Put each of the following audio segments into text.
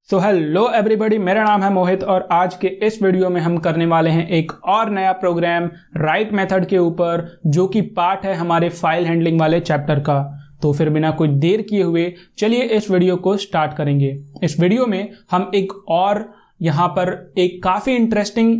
So hello everybody, मेरा नाम है मोहित और आज के इस वीडियो में हम करने वाले हैं एक और नया प्रोग्राम राइट मेथड के ऊपर, जो कि पार्ट है हमारे फाइल हैंडलिंग वाले चैप्टर का। तो फिर बिना कोई देर किए हुए चलिए इस वीडियो को स्टार्ट करेंगे। इस वीडियो में हम एक और यहाँ पर एक काफ़ी इंटरेस्टिंग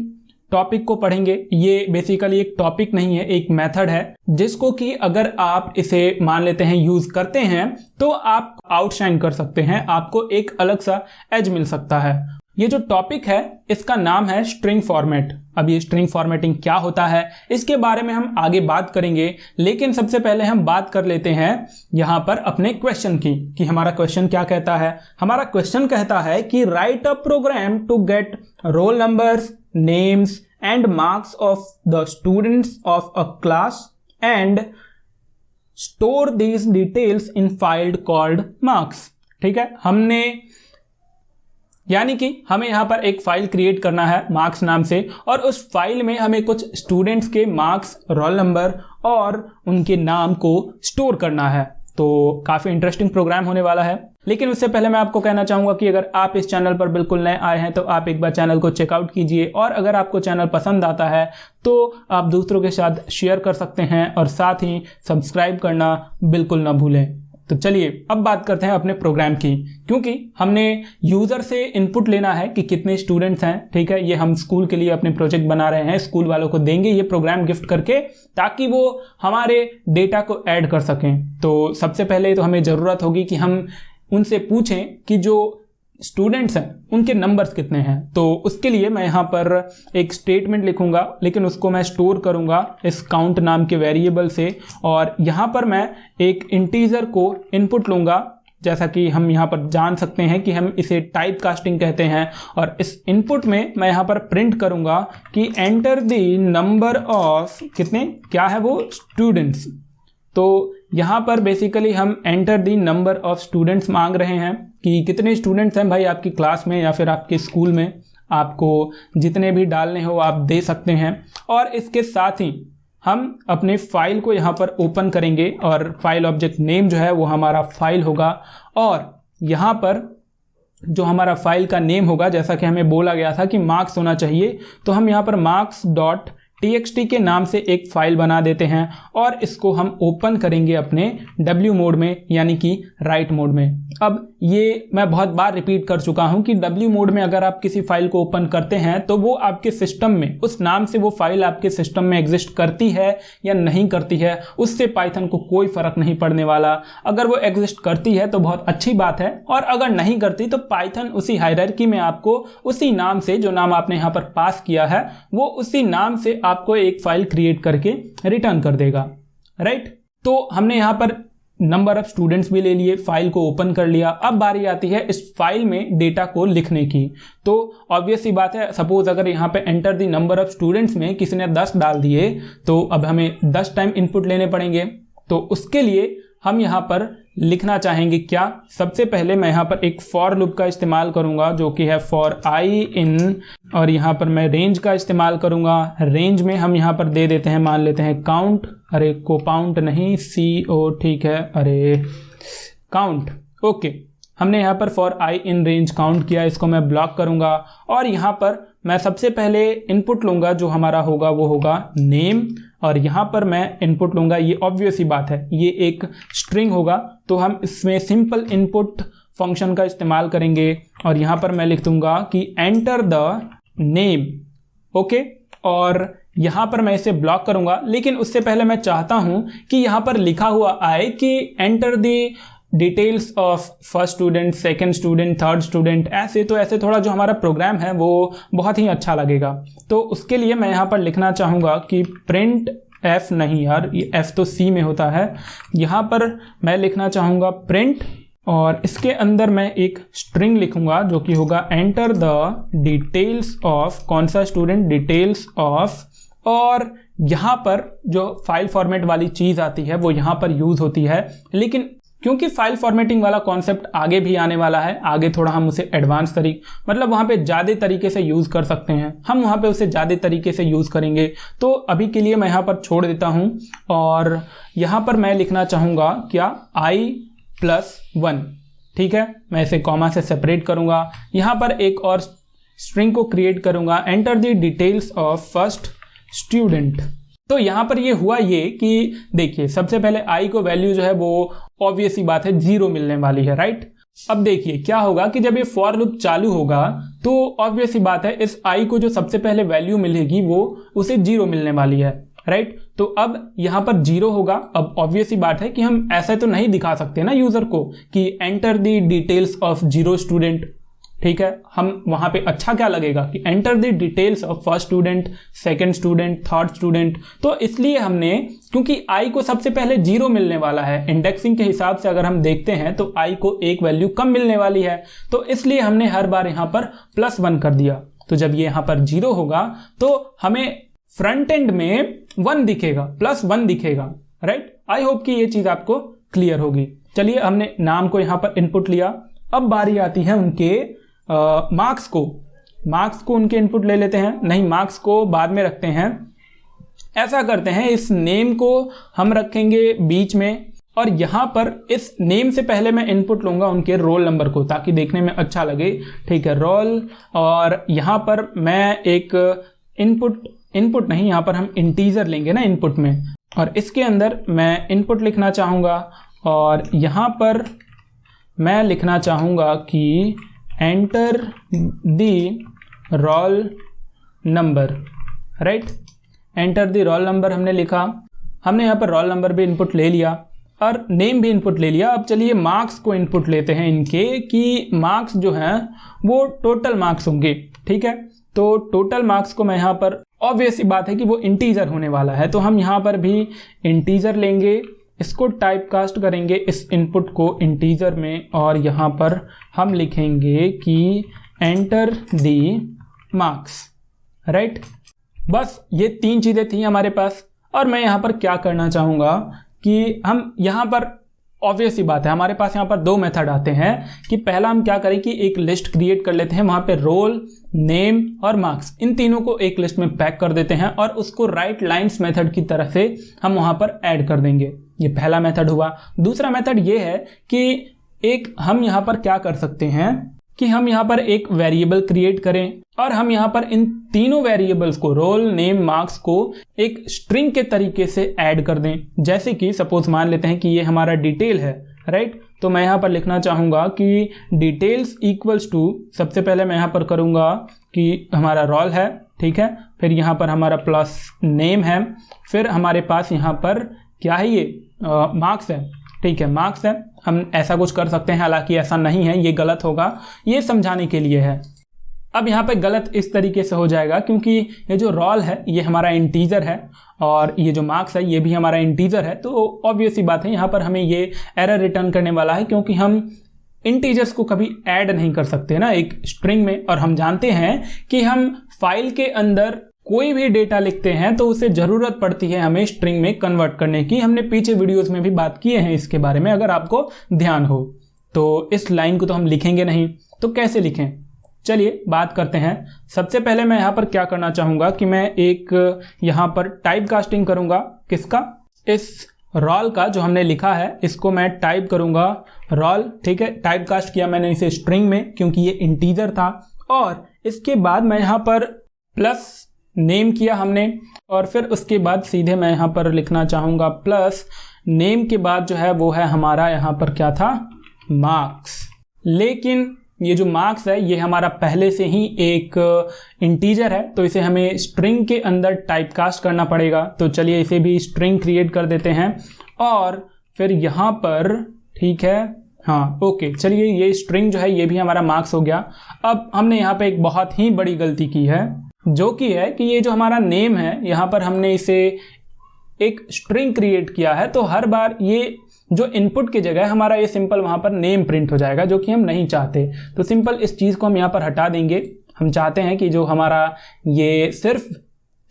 टॉपिक को पढ़ेंगे। ये बेसिकली एक टॉपिक नहीं है, एक मेथड है जिसको कि अगर आप इसे मान लेते हैं यूज करते हैं तो आप आउटशाइन कर सकते हैं, आपको एक अलग सा एज मिल सकता है। ये जो टॉपिक है इसका नाम है स्ट्रिंग फॉर्मेट। अब ये स्ट्रिंग फॉर्मेटिंग क्या होता है इसके बारे में हम आगे बात करेंगे, लेकिन सबसे पहले हम बात कर लेते हैं यहाँ पर अपने क्वेश्चन की कि हमारा क्वेश्चन क्या कहता है। हमारा क्वेश्चन कहता है कि write a program to get roll numbers, names and marks of the students of a class and store these details in file called marks। ठीक है, हमने यानी कि हमें यहां पर एक फाइल क्रिएट करना है मार्क्स नाम से, और उस फाइल में हमें कुछ स्टूडेंट्स के मार्क्स, रोल नंबर और उनके नाम को स्टोर करना है। तो काफ़ी इंटरेस्टिंग प्रोग्राम होने वाला है। लेकिन उससे पहले मैं आपको कहना चाहूँगा कि अगर आप इस चैनल पर बिल्कुल नए आए हैं तो आप एक बार चैनल को चेकआउट कीजिए, और अगर आपको चैनल पसंद आता है तो आप दूसरों के साथ शेयर कर सकते हैं और साथ ही सब्सक्राइब करना बिल्कुल ना भूलें। तो चलिए अब बात करते हैं अपने प्रोग्राम की, क्योंकि हमने यूज़र से इनपुट लेना है कि कितने स्टूडेंट्स हैं। ठीक है, ये हम स्कूल के लिए अपने प्रोजेक्ट बना रहे हैं, स्कूल वालों को देंगे ये प्रोग्राम गिफ्ट करके, ताकि वो हमारे डेटा को ऐड कर सकें। तो सबसे पहले तो हमें ज़रूरत होगी कि हम उनसे पूछें कि जो स्टूडेंट्स हैं उनके नंबर्स कितने हैं। तो उसके लिए मैं यहाँ पर एक स्टेटमेंट लिखूंगा, लेकिन उसको मैं स्टोर करूंगा इस काउंट नाम के वेरिएबल से, और यहाँ पर मैं एक इंटीजर को इनपुट लूंगा, जैसा कि हम यहाँ पर जान सकते हैं कि हम इसे टाइप कास्टिंग कहते हैं। और इस इनपुट में मैं यहाँ पर प्रिंट करूंगा कि एंटर द नंबर ऑफ कितने, क्या है वो, स्टूडेंट्स। तो यहाँ पर बेसिकली हम enter the number of students मांग रहे हैं कि कितने स्टूडेंट्स हैं भाई आपकी क्लास में या फिर आपके स्कूल में। आपको जितने भी डालने हो आप दे सकते हैं। और इसके साथ ही हम अपने फाइल को यहाँ पर ओपन करेंगे, और फाइल ऑब्जेक्ट नेम जो है वो हमारा फाइल होगा। और यहाँ पर जो हमारा फाइल का नेम होगा, जैसा कि हमें बोला गया था कि मार्क्स होना चाहिए, तो हम यहाँ पर marks.txt के नाम से एक फाइल बना देते हैं और इसको हम ओपन करेंगे अपने W मोड में, यानी कि राइट मोड में। अब ये मैं बहुत बार रिपीट कर चुका हूं कि W मोड में अगर आप किसी फाइल को ओपन करते हैं तो वो आपके सिस्टम में, उस नाम से वो फाइल आपके सिस्टम में एग्जिस्ट करती है या नहीं करती है, उससे पाइथन को कोई फर्क नहीं पड़ने वाला। अगर वो एग्जिस्ट करती है तो बहुत अच्छी बात है, और अगर नहीं करती तो पाइथन उसी हायरार्की में आपको उसी नाम से, जो नाम आपने यहाँ पर पास किया है, वो उसी नाम से आपको एक फाइल क्रिएट करके रिटर्न कर देगा। राइट, तो हमने यहाँ पर नंबर ऑफ स्टूडेंट्स भी ले लिए, फाइल को ओपन कर लिया। अब बारी आती है इस फाइल में डेटा को लिखने की। तो ऑब्वियस सी बात है, सपोज अगर यहाँ पे enter the number of students में किसी ने 10 डाल दिए, तो अब हमें 10 टाइम इनपुट लेने पड़ेंगे। तो उसके लिए हम यहाँ पर लिखना चाहेंगे क्या, सबसे पहले मैं यहाँ पर एक फॉर लूप का इस्तेमाल करूँगा, जो कि है फॉर आई इन, और यहाँ पर मैं रेंज का इस्तेमाल करूँगा। रेंज में हम यहाँ पर दे देते हैं, मान लेते हैं काउंट, अरे को पाउंट नहीं, CO, ठीक है, अरे काउंट। ओके, हमने यहाँ पर for I in range count किया, इसको मैं ब्लॉक करूँगा। और यहाँ पर मैं सबसे पहले इनपुट लूँगा, जो हमारा होगा वो होगा नेम, और यहाँ पर मैं इनपुट लूँगा, ये ऑब्वियस ही बात है, ये एक स्ट्रिंग होगा, तो हम इसमें सिंपल इनपुट फंक्शन का इस्तेमाल करेंगे। और यहाँ पर मैं लिख दूँगा कि एंटर द नेम। ओके, और यहाँ पर मैं इसे ब्लॉक करूँगा, लेकिन उससे पहले मैं चाहता हूँ कि यहाँ पर लिखा हुआ आए कि enter the details of first student, second student, third student, ऐसे। तो ऐसे थोड़ा जो हमारा प्रोग्राम है वो बहुत ही अच्छा लगेगा। तो उसके लिए मैं यहाँ पर लिखना चाहूँगा कि प्रिंट F, नहीं यार, ये F तो C में होता है, यहाँ पर मैं लिखना चाहूँगा प्रिंट, और इसके अंदर मैं एक स्ट्रिंग लिखूँगा जो कि होगा एंटर द डिटेल्स ऑफ, कौन सा स्टूडेंट, डिटेल्स ऑफ। और यहाँ पर जो फाइल फॉर्मेट वाली चीज़ आती है वो यहाँ पर यूज़ होती है, लेकिन क्योंकि फाइल फॉर्मेटिंग वाला कॉन्सेप्ट आगे भी आने वाला है, आगे थोड़ा हम उसे एडवांस मतलब वहाँ पे ज़्यादा तरीके से यूज़ कर सकते हैं, हम वहाँ पे उसे ज़्यादा तरीके से यूज़ करेंगे। तो अभी के लिए मैं यहाँ पर छोड़ देता हूँ, और यहाँ पर मैं लिखना चाहूँगा क्या, I+1। ठीक है, मैं इसे कॉमा से सेपरेट करूंगा। यहाँ पर एक और स्ट्रिंग को क्रिएट करूंगा, enter the details of first student. तो यहाँ पर ये हुआ ये कि देखिए सबसे पहले आई को वैल्यू जो है वो ऑब्वियस ही बात है 0 मिलने वाली है, राइट। अब देखिए क्या होगा कि जब ये फॉर लूप चालू होगा तो ऑब्वियस ही बात है इस आई को जो सबसे पहले वैल्यू मिलेगी वो उसे 0 मिलने वाली है, राइट। तो अब यहाँ पर 0 होगा। अब ऑब्वियस ही बात है कि हम ऐसे तो नहीं दिखा सकते ना यूजर को कि enter the details of 0 student, ठीक है। हम वहां पे अच्छा क्या लगेगा कि enter the details of first student, second student, third student. तो इसलिए हमने, क्योंकि आई को सबसे पहले 0 मिलने वाला है, इंडेक्सिंग के हिसाब से अगर हम देखते हैं तो आई को एक वैल्यू कम मिलने वाली है, तो इसलिए हमने हर बार यहां पर +1 कर दिया। तो जब ये यहां पर 0 होगा तो हमें फ्रंट एंड में 1 दिखेगा, +1 दिखेगा, राइट। आई होप कि ये चीज आपको क्लियर होगी। चलिए हमने नाम को यहां पर इनपुट लिया। अब बारी आती है उनके मार्क्स को उनके इनपुट ले लेते हैं। नहीं, मार्क्स को बाद में रखते हैं। ऐसा करते हैं, इस नेम को हम रखेंगे बीच में और यहां पर इस नेम से पहले मैं इनपुट लूंगा उनके रोल नंबर को, ताकि देखने में अच्छा लगे, ठीक है, रोल। और यहां पर मैं एक इनपुट नहीं, यहां पर हम इंटीजर लेंगे ना इनपुट में, और इसके अंदर मैं इनपुट लिखना चाहूंगा और यहां पर मैं लिखना चाहूंगा कि enter the roll number, right. Enter the roll number हमने लिखा। हमने यहाँ पर रोल नंबर भी इनपुट ले लिया और नेम भी इनपुट ले लिया। अब चलिए मार्क्स को इनपुट लेते हैं इनके, कि मार्क्स जो हैं वो टोटल मार्क्स होंगे, ठीक है। तो टोटल मार्क्स को मैं यहाँ पर, ऑब्वियस सी बात है कि वो इंटीजर होने वाला है, तो हम यहाँ पर भी इंटीजर लेंगे, इसको टाइप कास्ट करेंगे इस इनपुट को इंटीजर में, और यहाँ पर हम लिखेंगे कि एंटर दी मार्क्स, राइट। बस ये 3 चीज़ें थी हमारे पास। और मैं यहाँ पर क्या करना चाहूँगा कि हम यहाँ पर, ऑब्वियस सी बात है हमारे पास यहाँ पर 2 मेथड आते हैं कि पहला हम क्या करें कि एक लिस्ट क्रिएट कर लेते हैं, वहाँ पे रोल, नेम और मार्क्स, इन तीनों को एक लिस्ट में पैक कर देते हैं और उसको राइट लाइन्स मेथड की तरह से हम वहाँ पर ऐड कर देंगे। ये पहला मेथड हुआ। दूसरा मेथड ये है कि एक हम यहाँ पर क्या कर सकते हैं कि हम यहाँ पर एक वेरिएबल क्रिएट करें और हम यहाँ पर इन तीनों वेरिएबल्स को, रोल, नेम, मार्क्स को एक स्ट्रिंग के तरीके से ऐड कर दें। जैसे कि सपोज मान लेते हैं कि ये हमारा डिटेल है, राइट। तो मैं यहाँ पर लिखना चाहूँगा कि डिटेल्स इक्वल्स टू, सबसे पहले मैं यहाँ पर करूँगा कि हमारा रोल है, ठीक है, फिर यहाँ पर हमारा प्लस नेम है, फिर हमारे पास यहाँ पर क्या है, ये मार्क्स है, ठीक है, मार्क्स है। हम ऐसा कुछ कर सकते हैं, हालांकि ऐसा नहीं है, ये गलत होगा, ये समझाने के लिए है। अब यहाँ पे गलत इस तरीके से हो जाएगा क्योंकि ये जो रोल है ये हमारा इंटीजर है और ये जो मार्क्स है ये भी हमारा इंटीजर है, तो ऑब्वियस सी बात है यहाँ पर हमें ये एरर रिटर्न करने वाला है, क्योंकि हम इंटीजर्स को कभी ऐड नहीं कर सकते ना एक स्ट्रिंग में। और हम जानते हैं कि हम फाइल के अंदर कोई भी डेटा लिखते हैं तो उसे ज़रूरत पड़ती है हमें स्ट्रिंग में कन्वर्ट करने की। हमने पीछे वीडियोस में भी बात किए हैं इसके बारे में, अगर आपको ध्यान हो। तो इस लाइन को तो हम लिखेंगे नहीं, तो कैसे लिखें, चलिए बात करते हैं। सबसे पहले मैं यहाँ पर क्या करना चाहूँगा कि मैं एक यहाँ पर टाइप कास्टिंग करूँगा। किसका? इस रोल का जो हमने लिखा है इसको मैं टाइप करूँगा रोल, ठीक है। टाइप कास्ट किया मैंने इसे स्ट्रिंग में क्योंकि ये इंटीजर था, और इसके बाद मैं यहाँ पर प्लस नेम किया हमने, और फिर उसके बाद सीधे मैं यहाँ पर लिखना चाहूँगा प्लस नेम के बाद जो है वो है हमारा यहाँ पर क्या था, मार्क्स। लेकिन ये जो मार्क्स है ये हमारा पहले से ही एक इंटीजर है, तो इसे हमें स्ट्रिंग के अंदर टाइप कास्ट करना पड़ेगा। तो चलिए इसे भी स्ट्रिंग क्रिएट कर देते हैं और फिर यहाँ पर, ठीक है, हाँ ओके, चलिए ये स्ट्रिंग जो है ये भी हमारा मार्क्स हो गया। अब हमने यहाँ पे एक बहुत ही बड़ी गलती की है, जो कि है कि ये जो हमारा नेम है यहाँ पर हमने इसे एक स्ट्रिंग क्रिएट किया है, तो हर बार ये जो इनपुट की जगह हमारा ये सिंपल वहाँ पर नेम प्रिंट हो जाएगा, जो कि हम नहीं चाहते। तो सिंपल इस चीज़ को हम यहाँ पर हटा देंगे। हम चाहते हैं कि जो हमारा ये सिर्फ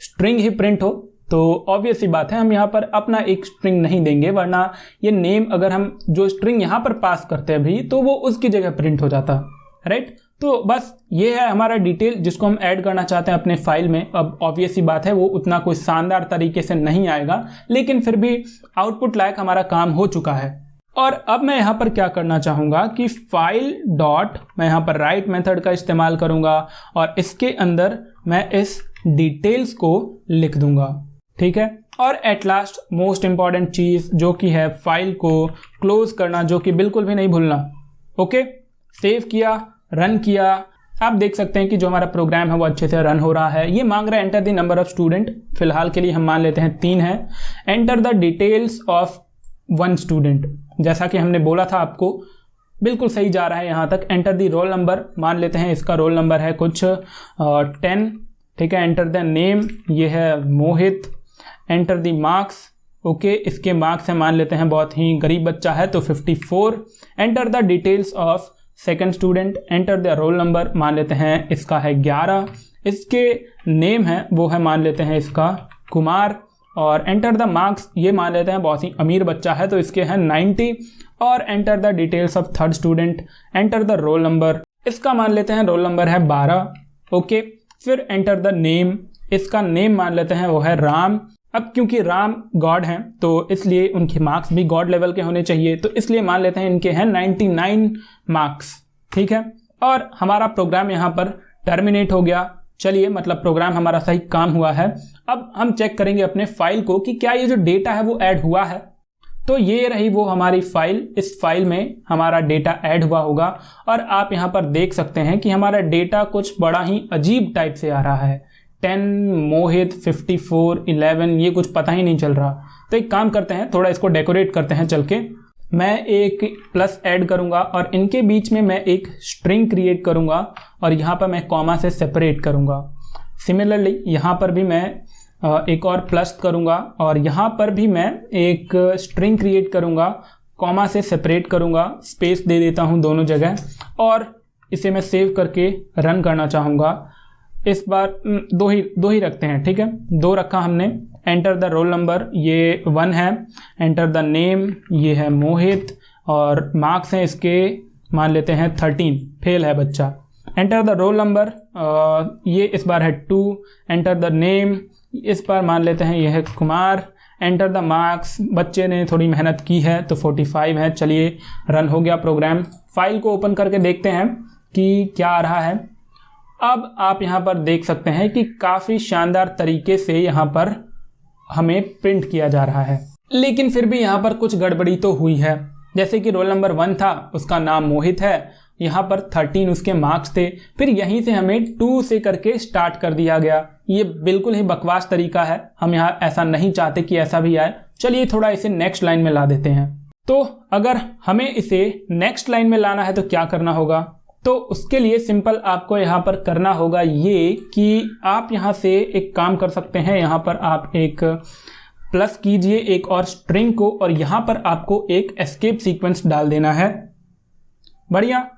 स्ट्रिंग ही प्रिंट हो, तो ऑब्वियस सी बात है हम यहाँ पर अपना एक स्ट्रिंग नहीं देंगे, वरना ये नेम अगर हम जो स्ट्रिंग यहाँ पर पास करते हैं अभी, तो वो उसकी जगह प्रिंट हो जाता, राइट। तो बस ये है हमारा डिटेल जिसको हम ऐड करना चाहते हैं अपने फाइल में। अब ऑब्वियस सी बात है वो उतना कोई शानदार तरीके से नहीं आएगा, लेकिन फिर भी आउटपुट लायक हमारा काम हो चुका है। और अब मैं यहाँ पर क्या करना चाहूँगा कि फाइल डॉट मैं यहाँ पर राइट मेथड का इस्तेमाल करूँगा और इसके अंदर मैं इस डिटेल्स को लिख दूँगा, ठीक है। और एट लास्ट मोस्ट इंपॉर्टेंट चीज़ जो कि है फाइल को क्लोज करना, जो कि बिल्कुल भी नहीं भूलना। ओके, सेव किया, रन किया, आप देख सकते हैं कि जो हमारा प्रोग्राम है वो अच्छे से रन हो रहा है। ये मांग रहा है enter the number of student, फिलहाल के लिए हम मान लेते हैं 3 है। Enter the details of 1 student, जैसा कि हमने बोला था आपको, बिल्कुल सही जा रहा है यहाँ तक। एंटर द रोल नंबर, मान लेते हैं इसका रोल नंबर है कुछ 10, ठीक है। एंटर द नेम, ये है मोहित। एंटर द मार्क्स, ओके, इसके मार्क्स हैं मान लेते हैं, बहुत ही गरीब बच्चा है तो 54। Enter the details of second student, enter the roll number, मान लेते हैं इसका है 11। इसके नेम है वो है मान लेते हैं इसका कुमार। और एंटर द मार्क्स, ये मान लेते हैं बहुत ही अमीर बच्चा है तो इसके हैं 90। और enter the details of third student, enter the roll number, इसका मान लेते हैं रोल नंबर है 12, ओके। फिर एंटर द नेम, इसका नेम मान लेते हैं वो है राम। अब क्योंकि राम गॉड हैं तो इसलिए उनके मार्क्स भी गॉड लेवल के होने चाहिए, तो इसलिए मान लेते हैं इनके हैं 99 मार्क्स, ठीक है। और हमारा प्रोग्राम यहाँ पर टर्मिनेट हो गया। चलिए, मतलब प्रोग्राम हमारा सही काम हुआ है। अब हम चेक करेंगे अपने फाइल को कि क्या ये जो डेटा है वो ऐड हुआ है। तो ये रही वो हमारी फाइल, इस फाइल में हमारा डेटा ऐड हुआ होगा। और आप यहाँ पर देख सकते हैं कि हमारा डेटा कुछ बड़ा ही अजीब टाइप से आ रहा है। 10, मोहित, 54, 11, ये कुछ पता ही नहीं चल रहा। तो एक काम करते हैं, थोड़ा इसको डेकोरेट करते हैं चल के। मैं एक प्लस ऐड करूंगा और इनके बीच में मैं एक स्ट्रिंग क्रिएट करूंगा और यहाँ पर मैं कॉमा से सेपरेट करूंगा। सिमिलरली यहाँ पर भी मैं एक और प्लस करूंगा और यहाँ पर भी मैं एक स्ट्रिंग क्रिएट करूंगा, कॉमा से सेपरेट करूंगा, स्पेस दे देता हूँ दोनों जगह और इसे मैं सेव करके रन करना चाहूँगा। इस बार दो ही रखते हैं, ठीक है, 2 रखा हमने। एंटर द रोल नंबर, ये 1 है। एंटर द नेम, ये है मोहित और मार्क्स हैं इसके मान लेते हैं 13, फेल है बच्चा। एंटर द रोल नंबर, ये इस बार है 2। एंटर द नेम, इस बार मान लेते हैं ये है कुमार। एंटर द मार्क्स, बच्चे ने थोड़ी मेहनत की है तो 45 है। चलिए, रन हो गया प्रोग्राम। फाइल को ओपन करके देखते हैं कि क्या आ रहा है। अब आप यहाँ पर देख सकते हैं कि काफ़ी शानदार तरीके से यहाँ पर हमें प्रिंट किया जा रहा है, लेकिन फिर भी यहाँ पर कुछ गड़बड़ी तो हुई है। जैसे कि रोल नंबर 1 था, उसका नाम मोहित है, यहाँ पर 13 उसके मार्क्स थे, फिर यहीं से हमें 2 से करके स्टार्ट कर दिया गया। ये बिल्कुल ही बकवास तरीका है, हम यहाँ ऐसा नहीं चाहते कि ऐसा भी आए। चलिए थोड़ा इसे नेक्स्ट लाइन में ला देते हैं। तो अगर हमें इसे नेक्स्ट लाइन में लाना है तो क्या करना होगा, तो उसके लिए सिंपल आपको यहाँ पर करना होगा ये कि आप यहाँ से एक काम कर सकते हैं। यहाँ पर आप एक प्लस कीजिए एक और स्ट्रिंग को और यहाँ पर आपको एक एस्केप सीक्वेंस डाल देना है। बढ़िया,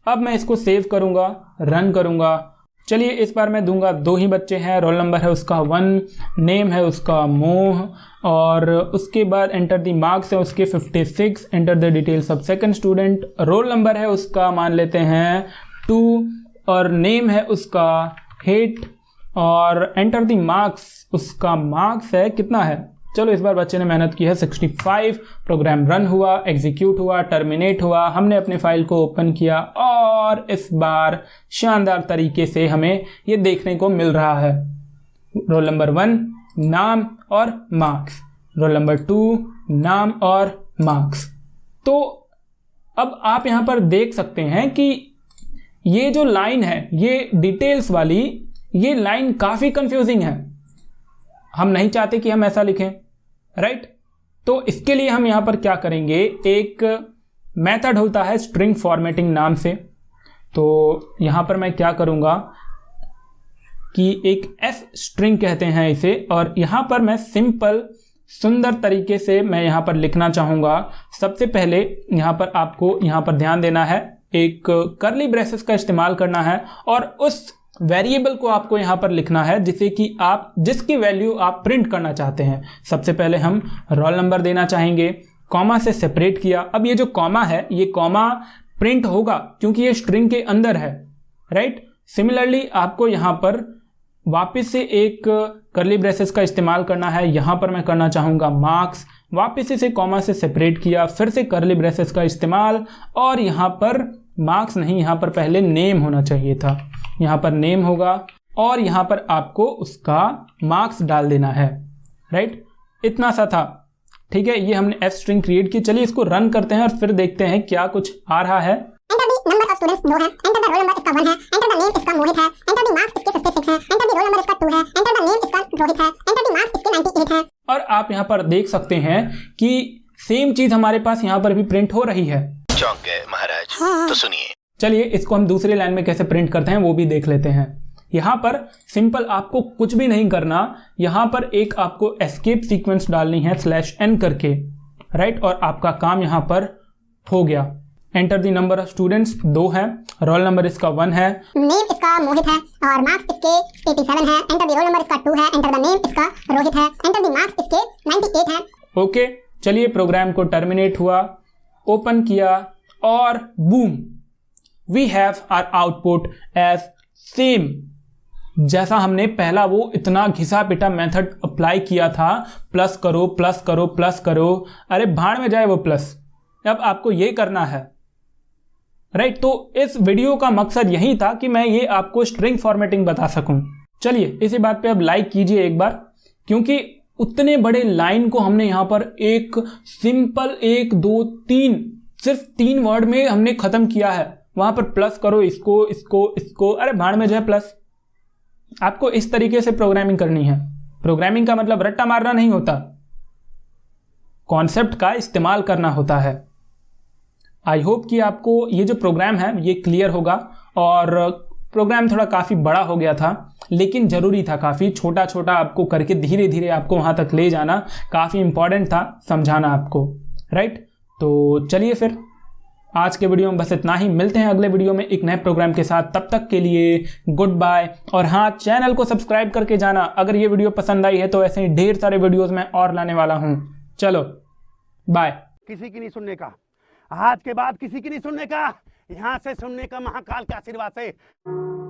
अब मैं इसको सेव करूँगा, रन करूँगा। चलिए, इस बार मैं दूंगा 2 ही बच्चे हैं, रोल नंबर है उसका 1, नेम है उसका मोह और उसके बाद एंटर द मार्क्स है उसके 56। Enter the details of second student, roll number है उसका मान लेते हैं 2 और नेम है उसका हेट और एंटर द मार्क्स, उसका मार्क्स है कितना है, चलो इस बार बच्चे ने मेहनत की है 65। प्रोग्राम रन हुआ, एग्जीक्यूट हुआ, टर्मिनेट हुआ, हमने अपने फाइल को ओपन किया और इस बार शानदार तरीके से हमें ये देखने को मिल रहा है। रोल नंबर 1 नाम और मार्क्स, रोल नंबर 2 नाम और मार्क्स। तो अब आप यहाँ पर देख सकते हैं कि ये जो लाइन है, ये डिटेल्स वाली, ये लाइन काफ़ी कंफ्यूजिंग है। हम नहीं चाहते कि हम ऐसा लिखें, राइट। तो इसके लिए हम यहाँ पर क्या करेंगे, एक मेथड होता है स्ट्रिंग फॉर्मेटिंग नाम से। तो यहाँ पर मैं क्या करूँगा कि एक एस स्ट्रिंग कहते हैं इसे, और यहाँ पर मैं सिंपल सुंदर तरीके से मैं यहाँ पर लिखना चाहूँगा। सबसे पहले यहाँ पर आपको यहाँ पर ध्यान देना है, एक कर्ली ब्रेसेस का इस्तेमाल करना है और उस वेरिएबल को आपको यहाँ पर लिखना है जिसे कि आप जिसकी वैल्यू आप प्रिंट करना चाहते हैं। सबसे पहले हम रोल नंबर देना चाहेंगे, कॉमा से सेपरेट किया। अब ये जो कॉमा है, ये कॉमा प्रिंट होगा क्योंकि ये स्ट्रिंग के अंदर है, राइट। सिमिलरली आपको यहाँ पर वापस से एक कर्ली ब्रेसेस का इस्तेमाल करना है। यहाँ पर मैं करना चाहूँगा मार्क्स, वापस से कॉमा से सेपरेट किया, फिर से कर्ली ब्रेसेस का इस्तेमाल, और यहाँ पर मार्क्स नहीं, यहाँ पर पहले नेम होना चाहिए था, यहाँ पर नेम होगा, और यहाँ पर आपको उसका मार्क्स डाल देना है। राइट, इतना सा था। ठीक है, ये हमने एफ स्ट्रिंग क्रिएट की। चलिए इसको रन करते हैं और फिर देखते हैं क्या कुछ आ रहा है। Enter the number of students 2 है, enter the roll number इसका 1 है, enter the name इसका मोहित है, enter the marks इसके 56 है, enter the roll number इसका 2 है, enter the name इसका रोहित है, enter the marks इसके 98 है। और आप यहाँ पर देख सकते हैं कि सेम चीज हमारे पास यहाँ पर भी प्रिंट हो रही है। चौंक गए महाराज, तो सुनिए। चलिए इसको हम दूसरी लाइन में कैसे प्रिंट करते हैं वो भी देख लेते हैं। यहाँ पर सिंपल आपको कुछ भी नहीं करना, यहाँ पर एक आपको एस्केप सीक्वेंस डालनी है /n करके। राइट, और आपका काम यहाँ पर हो गया। Enter the number of students 2 है, रोल नंबर इसका 1 है, नेम इसका मोहित है और मार्क्स इसके 87 है, एंटर द रोल नंबर इसका 2 है, एंटर द नेम इसका रोहित है, एंटर द मार्क्स इसके 98 है। ओके, चलिए प्रोग्राम को टर्मिनेट हुआ, ओपन किया, और boom, we have our output as same जैसा हमने पहला वो इतना घिसा पिटा मेथड अप्लाई किया था। प्लस करो प्लस करो प्लस करो, अरे भाड़ में जाए वो प्लस। अब आपको ये करना है। राइट, तो इस वीडियो का मकसद यही था कि मैं ये आपको स्ट्रिंग फॉर्मेटिंग बता सकूं। चलिए इसी बात पे अब लाइक कीजिए एक बार, क्योंकि उतने बड़े लाइन को हमने यहां पर एक सिंपल 1 2 3 सिर्फ 3 वर्ड में हमने खत्म किया है। वहां पर प्लस करो इसको इसको इसको, अरे भाड़ में जाए प्लस। आपको इस तरीके से प्रोग्रामिंग करनी है। प्रोग्रामिंग का मतलब रट्टा मारना नहीं होता, कॉन्सेप्ट का इस्तेमाल करना होता है। आई होप कि आपको ये जो प्रोग्राम है ये क्लियर होगा। और प्रोग्राम थोड़ा काफ़ी बड़ा हो गया था, लेकिन ज़रूरी था। काफ़ी छोटा छोटा आपको करके धीरे धीरे आपको वहाँ तक ले जाना काफ़ी इंपॉर्टेंट था, समझाना आपको। राइट, तो चलिए फिर आज के वीडियो में बस इतना ही। मिलते हैं अगले वीडियो में एक नए प्रोग्राम के साथ। तब तक के लिए गुड बाय। और हाँ, चैनल को सब्सक्राइब करके जाना। अगर ये वीडियो पसंद आई है तो ऐसे ही ढेर सारे वीडियोज़ मैं और लाने वाला हूँ। चलो बाय। किसी की नहीं सुनने का, आज के बाद किसी की नहीं सुनने का, यहां से सुनने का महाकाल के आशीर्वाद से।